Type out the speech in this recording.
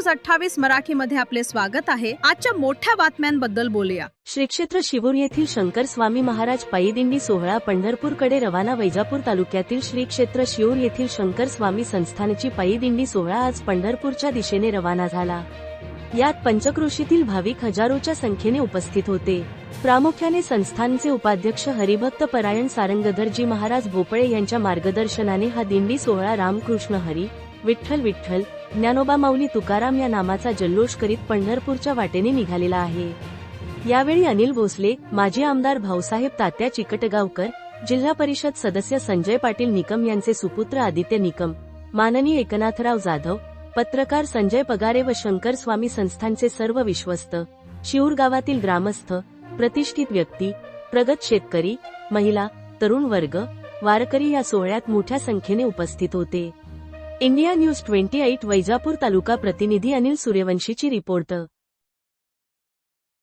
News 28 मराठीमध्ये आपले स्वागत आहे। आजच्या मोठ्या बातम्यांबद्दल बोलूया। श्री क्षेत्र शिवूर येथील शंकर स्वामी महाराज पायी दिंडी सोहळा पंढरपूरकडे रवाना। वैजापूर तालुक्यातील श्री क्षेत्र शिवूर येथील शंकर स्वामी संस्थानची पायी दिंडी सोहळा आज पंढरपूरच्या दिशेने रवाना झाला। यात पंचक्रोशीतील भाविक हजारोच्या संख्येने उपस्थित होते। प्रामुख्याने संस्थानचे उपाध्यक्ष हरिभक्त परायण सारंगधरजी महाराज भोपळे यांच्या मार्गदर्शनाने हा दिंडी सोहळा रामकृष्ण हरी, विठ्ठल विठ्ठल, ज्ञानोबा माऊली तुकाराम या नामाचा जल्लोष करीत पंढरपूरच्या वाटेने निघालेला आहे। यावेळी अनिल भोसले, माजी आमदार भाऊसाहेब तात्या चिकटगावकर, जिल्हा परिषद सदस्य संजय पाटील निकम यांचे सुपुत्र आदित्य निकम, माननीय एकनाथराव जाधव, पत्रकार संजय पगारे व शंकर स्वामी संस्थानचे सर्व विश्वस्त, शिऊर गावातील ग्रामस्थ, प्रतिष्ठित व्यक्ती, प्रगत शेतकरी, महिला, तरुण वर्ग, वारकरी या सोहळ्यात मोठ्या संख्येने उपस्थित होते। इंडिया न्यूज 28 वैजापूर तालुका प्रतिनिधी अनिल सूर्यवंशीची रिपोर्ट।